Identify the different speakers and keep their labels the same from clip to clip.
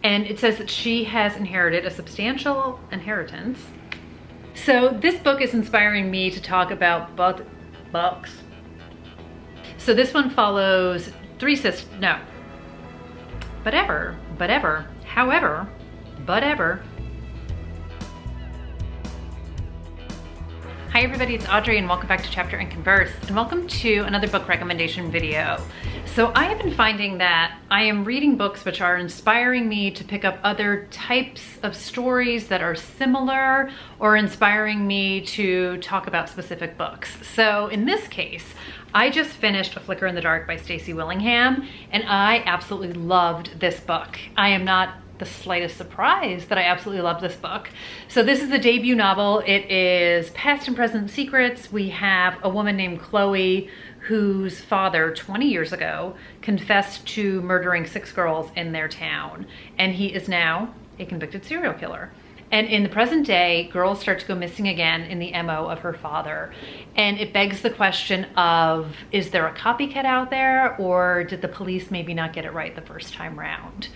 Speaker 1: And it says that she has inherited a substantial inheritance. So this book is inspiring me to talk about books. So this one follows three sisters, however. Hi everybody, it's Audrey and welcome back to Chapter and Converse, and welcome to another book recommendation video. So I have been finding that I am reading books which are inspiring me to pick up other types of stories that are similar, or inspiring me to talk about specific books. So in this case, I just finished A Flickr in the Dark by Stacy Willingham, and I absolutely loved this book. I am not the slightest surprise that I absolutely love this book. So this is the debut novel. It is past and present secrets. We have a woman named Chloe whose father 20 years ago confessed to murdering 6 girls in their town, and he is now a convicted serial killer. And in the present day, girls start to go missing again in the MO of her father. And it begs the question of, is there a copycat out there, or did the police maybe not get it right the first time round?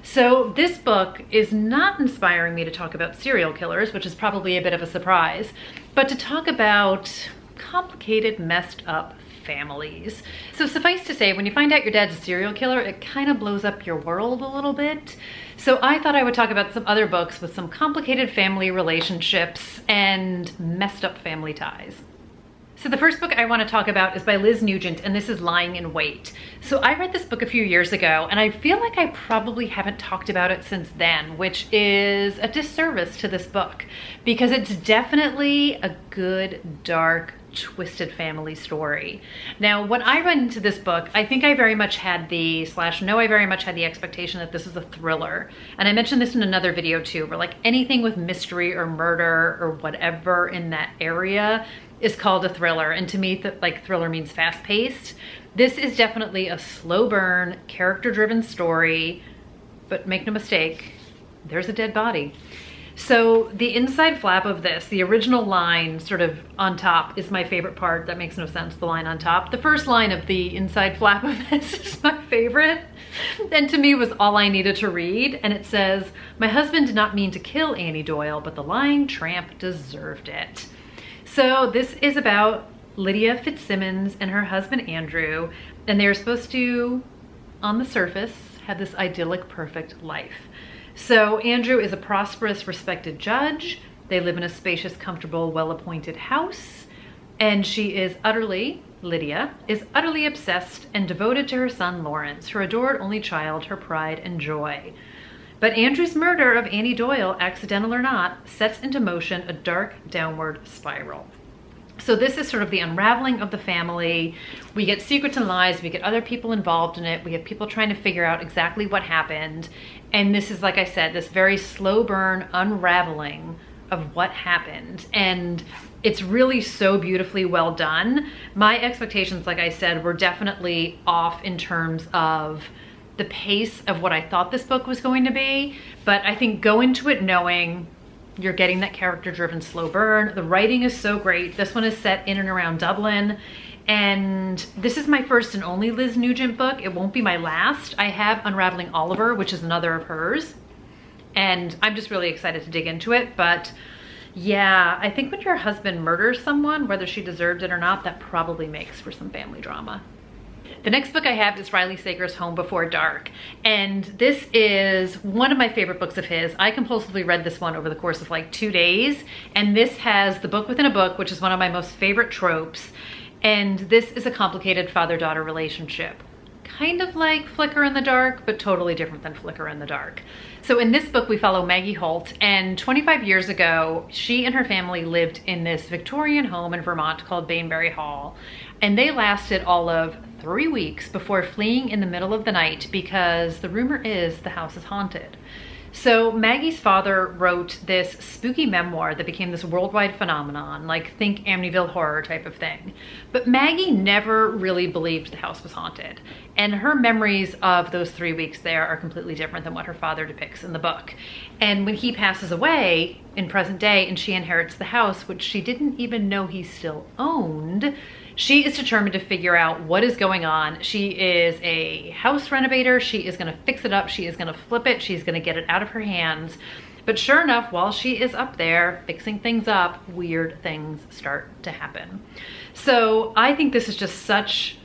Speaker 1: So this book is not inspiring me to talk about serial killers, which is probably a bit of a surprise, but to talk about complicated, messed up families. So suffice to say, when you find out your dad's a serial killer, it kind of blows up your world a little bit. So I thought I would talk about some other books with some complicated family relationships and messed up family ties. So the first book I want to talk about is by Liz Nugent, and this is Lying in Wait. So I read this book a few years ago, and I feel like I probably haven't talked about it since then, which is a disservice to this book, because it's definitely a good, dark, twisted family story. Now, when I read into this book, I think I very much had the expectation that this is a thriller. And I mentioned this in another video too, where like anything with mystery or murder or whatever in that area is called a thriller. And to me, thriller means fast paced. This is definitely a slow burn, character driven story, but make no mistake, there's a dead body. So the inside flap of this, the original line sort of on top, is my favorite part. That makes no sense, the line on top. The first line of the inside flap of this is my favorite, and to me was all I needed to read. And it says, "My husband did not mean to kill Annie Doyle, but the lying tramp deserved it." So this is about Lydia Fitzsimmons and her husband Andrew, and they're supposed to, on the surface, have this idyllic, perfect life. So Andrew is a prosperous, respected judge. They live in a spacious, comfortable, well-appointed house. And Lydia is utterly obsessed and devoted to her son Lawrence, her adored only child, her pride and joy. But Andrew's murder of Annie Doyle, accidental or not, sets into motion a dark downward spiral. So this is sort of the unraveling of the family. We get secrets and lies, we get other people involved in it, we have people trying to figure out exactly what happened. And this is, like I said, this very slow burn unraveling of what happened. And it's really so beautifully well done. My expectations, like I said, were definitely off in terms of the pace of what I thought this book was going to be. But I think go into it knowing you're getting that character-driven slow burn. The writing is so great. This one is set in and around Dublin. And this is my first and only Liz Nugent book. It won't be my last. I have Unraveling Oliver, which is another of hers. And I'm just really excited to dig into it. But yeah, I think when your husband murders someone, whether she deserved it or not, that probably makes for some family drama. The next book I have is Riley Sager's Home Before Dark, and this is one of my favorite books of his. I compulsively read this one over the course of like 2 days, and this has the book within a book, which is one of my most favorite tropes, and this is a complicated father-daughter relationship. Kind of like Flickr in the Dark, but totally different than Flickr in the Dark. So in this book, we follow Maggie Holt, and 25 years ago, she and her family lived in this Victorian home in Vermont called Bainbury Hall, and they lasted all of 3 weeks before fleeing in the middle of the night because the rumor is the house is haunted. So Maggie's father wrote this spooky memoir that became this worldwide phenomenon, like think Amityville Horror type of thing. But Maggie never really believed the house was haunted. And her memories of those 3 weeks there are completely different than what her father depicts in the book. And when he passes away in present day and she inherits the house, which she didn't even know he still owned, She is determined to figure out what is going on. She is a house renovator. She is gonna fix it up. She is gonna flip it. She's gonna get it out of her hands. But sure enough, while she is up there fixing things up, weird things start to happen. So I think this is just such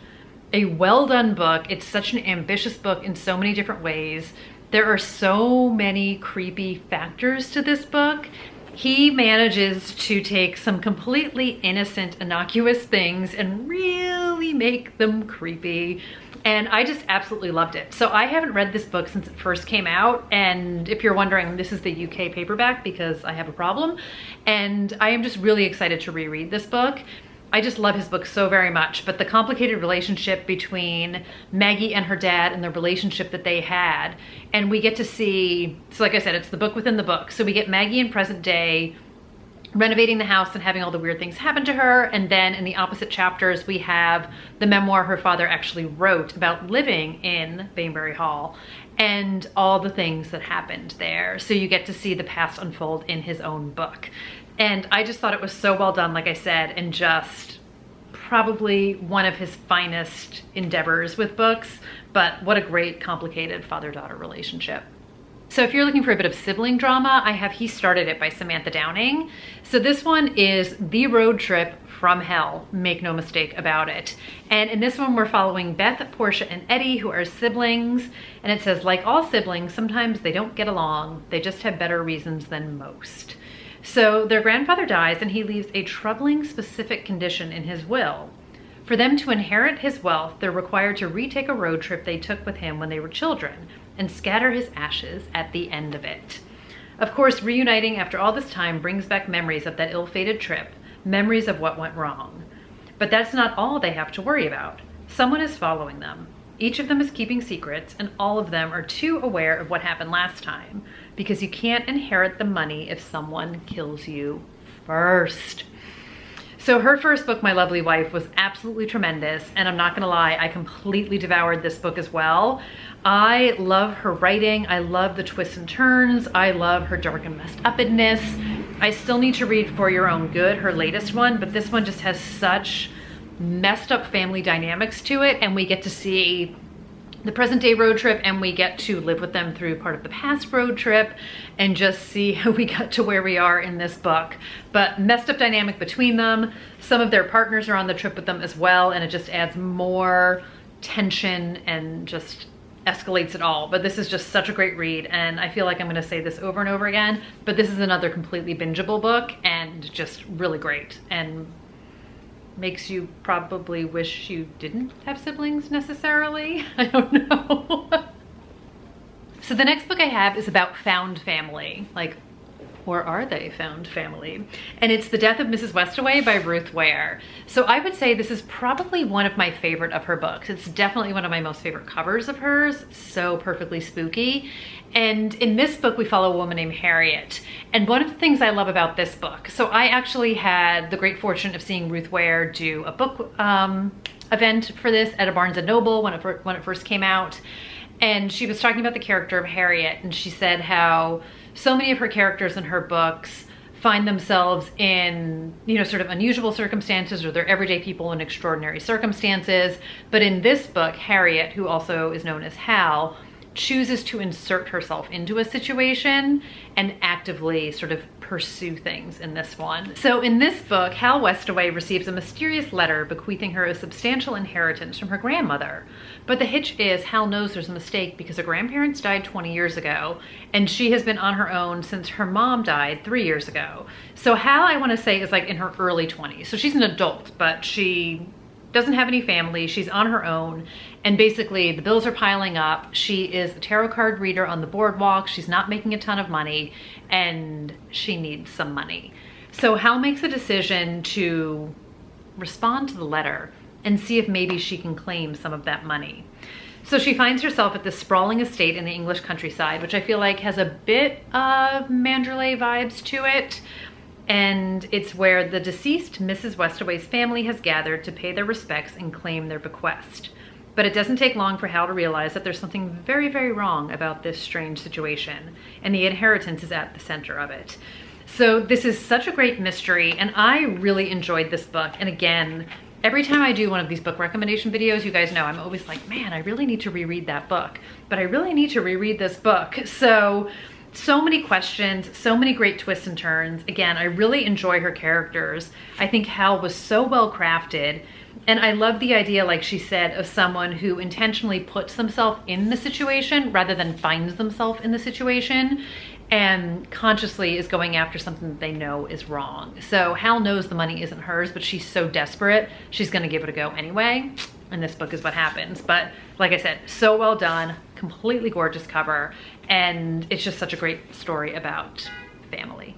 Speaker 1: a well done book. It's such an ambitious book in so many different ways. There are so many creepy factors to this book. He manages to take some completely innocent, innocuous things and really make them creepy. And I just absolutely loved it. So I haven't read this book since it first came out. And if you're wondering, this is the UK paperback because I have a problem. And I am just really excited to reread this book. I just love his book so very much, but the complicated relationship between Maggie and her dad and the relationship that they had. And we get to see, so like I said, it's the book within the book. So we get Maggie in present day renovating the house and having all the weird things happen to her. And then in the opposite chapters, we have the memoir her father actually wrote about living in Bainbury Hall and all the things that happened there. So you get to see the past unfold in his own book. And I just thought it was so well done, like I said, and just probably one of his finest endeavors with books, but what a great complicated father-daughter relationship. So if you're looking for a bit of sibling drama, I have He Started It by Samantha Downing. So this one is the road trip from hell, make no mistake about it. And in this one, we're following Beth, Portia, and Eddie, who are siblings. And it says, like all siblings, sometimes they don't get along. They just have better reasons than most. So their grandfather dies and he leaves a troubling specific condition in his will. For them to inherit his wealth, they're required to retake a road trip they took with him when they were children and scatter his ashes at the end of it. Of course, reuniting after all this time brings back memories of that ill-fated trip, memories of what went wrong. But that's not all they have to worry about. Someone is following them. Each of them is keeping secrets, and all of them are too aware of what happened last time, because you can't inherit the money if someone kills you first. So her first book, My Lovely Wife, was absolutely tremendous, and I'm not gonna lie, I completely devoured this book as well. I love her writing, I love the twists and turns, I love her dark and messed upness. I still need to read For Your Own Good, her latest one, but this one just has such messed up family dynamics to it, and we get to see the present day road trip and we get to live with them through part of the past road trip and just see how we got to where we are in this book. But messed up dynamic between them. Some of their partners are on the trip with them as well, and it just adds more tension and just escalates it all. But this is just such a great read, and I feel like I'm gonna say this over and over again, but this is another completely bingeable book and just really great, and makes you probably wish you didn't have siblings necessarily. I don't know. So the next book I have is about found family. Like, or are they found family? And it's The Death of Mrs. Westaway by Ruth Ware. So I would say this is probably one of my favorite of her books. It's definitely one of my most favorite covers of hers. So perfectly spooky. And in this book, we follow a woman named Harriet. And one of the things I love about this book, so I actually had the great fortune of seeing Ruth Ware do a book event for this at a Barnes & Noble when it first came out. And she was talking about the character of Harriet, and she said how so many of her characters in her books find themselves in, you know, sort of unusual circumstances, or they're everyday people in extraordinary circumstances. But in this book, Harriet, who also is known as Hal, chooses to insert herself into a situation and actively sort of pursue things in this one. So in this book, Hal Westaway receives a mysterious letter bequeathing her a substantial inheritance from her grandmother. But the hitch is Hal knows there's a mistake because her grandparents died 20 years ago, and she has been on her own since her mom died 3 years ago. So Hal, I want to say, is like in her early 20s. So she's an adult, but she doesn't have any family. She's on her own, and basically the bills are piling up. She is a tarot card reader on the boardwalk. She's not making a ton of money, and she needs some money. So Hal makes a decision to respond to the letter and see if maybe she can claim some of that money. So she finds herself at this sprawling estate in the English countryside, which I feel like has a bit of Mandalay vibes to it. And it's where the deceased Mrs. Westaway's family has gathered to pay their respects and claim their bequest. But it doesn't take long for Hal to realize that there's something very, very wrong about this strange situation, and the inheritance is at the center of it. So this is such a great mystery, and I really enjoyed this book. And again, Every time I do one of these book recommendation videos, you guys know I'm always like, man, I really need to reread that book, but I really need to reread this book. So many questions, so many great twists and turns. Again, I really enjoy her characters. I think Hal was so well crafted. And I love the idea, like she said, of someone who intentionally puts themselves in the situation rather than finds themselves in the situation and consciously is going after something that they know is wrong. So Hal knows the money isn't hers, but she's so desperate, she's gonna give it a go anyway. And this book is what happens. But like I said, so well done, completely gorgeous cover. And it's just such a great story about family.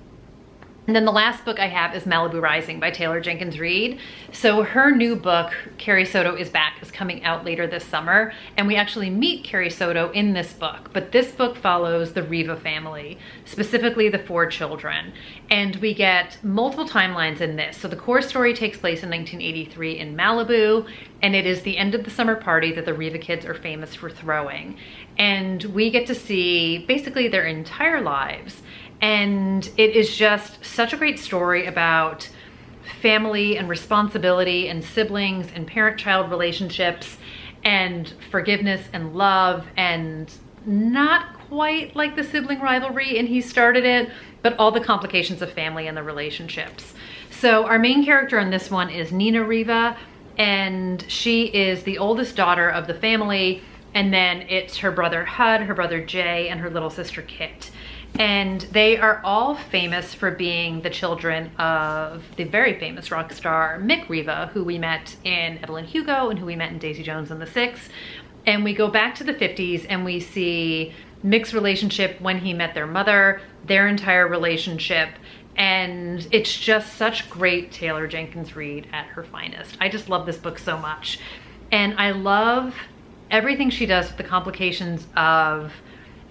Speaker 1: And then the last book I have is Malibu Rising by Taylor Jenkins Reid. So her new book, Carrie Soto is Back, is coming out later this summer. And we actually meet Carrie Soto in this book. But this book follows the Riva family, specifically the 4 children. And we get multiple timelines in this. So the core story takes place in 1983 in Malibu. And it is the end of the summer party that the Riva kids are famous for throwing. And we get to see basically their entire lives. And it is just such a great story about family and responsibility and siblings and parent-child relationships and forgiveness and love, and not quite like the sibling rivalry and He Started It, but all the complications of family and the relationships. So our main character in this one is Nina Riva, and she is the oldest daughter of the family, and then it's her brother Hud, her brother Jay, and her little sister Kit. And they are all famous for being the children of the very famous rock star Mick Riva, who we met in Evelyn Hugo and who we met in Daisy Jones and the Six. And we go back to the 50s and we see Mick's relationship when he met their mother, their entire relationship. And it's just such great Taylor Jenkins Reid at her finest. I just love this book so much. And I love everything she does with the complications of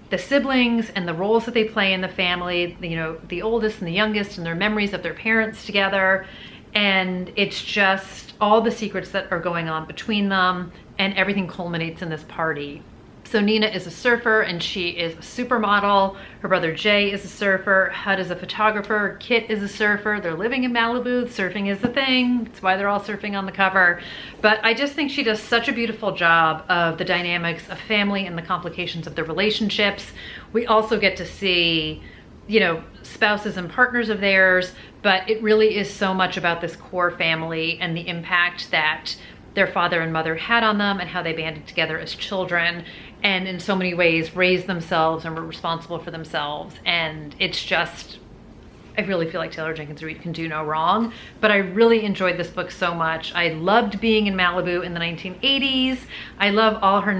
Speaker 1: the siblings and the roles that they play in the family, you know, the oldest and the youngest, and their memories of their parents together. And it's just all the secrets that are going on between them, and everything culminates in this party. So Nina is a surfer and she is a supermodel. Her brother Jay is a surfer. Hud is a photographer. Kit is a surfer. They're living in Malibu. Surfing is the thing. That's why they're all surfing on the cover. But I just think she does such a beautiful job of the dynamics of family and the complications of the relationships. We also get to see, you know, spouses and partners of theirs, but it really is so much about this core family and the impact that their father and mother had on them and how they banded together as children and in so many ways raised themselves and were responsible for themselves. And it's just, I really feel like Taylor Jenkins Reid can do no wrong, but I really enjoyed this book so much. I loved being in Malibu in the 1980s. I love all her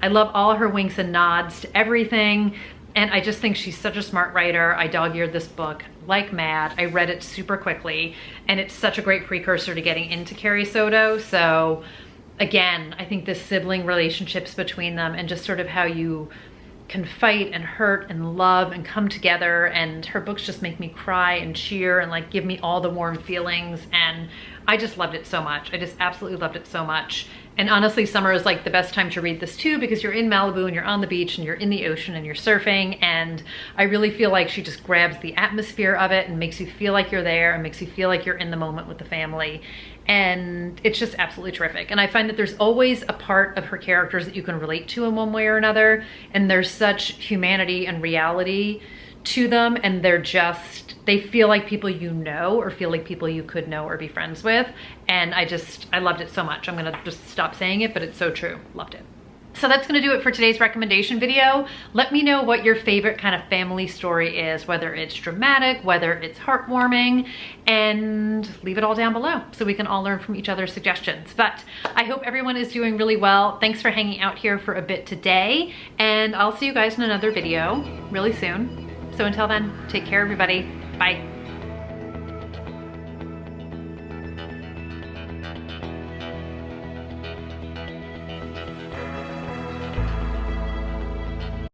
Speaker 1: I love all her winks and nods to everything. And I just think she's such a smart writer. I dog-eared this book like mad. I read it super quickly, and it's such a great precursor to getting into Carrie Soto. So again, I think the sibling relationships between them and just sort of how you can fight and hurt and love and come together, and her books just make me cry and cheer and like give me all the warm feelings, and I just loved it so much. I just absolutely loved it so much. And honestly, summer is like the best time to read this too, because you're in Malibu and you're on the beach and you're in the ocean and you're surfing, and I really feel like she just grabs the atmosphere of it and makes you feel like you're there and makes you feel like you're in the moment with the family. And it's just absolutely terrific. And I find that there's always a part of her characters that you can relate to in one way or another, and there's such humanity and reality to them, and they're just, they feel like people you know, or feel like people you could know or be friends with. And I loved it so much. I'm gonna just stop saying it, but it's so true. Loved it. So that's gonna do it for today's recommendation video. Let me know what your favorite kind of family story is, whether it's dramatic, whether it's heartwarming, and leave it all down below so we can all learn from each other's suggestions. But I hope everyone is doing really well. Thanks for hanging out here for a bit today, and I'll see you guys in another video really soon. So until then, take care everybody. Bye.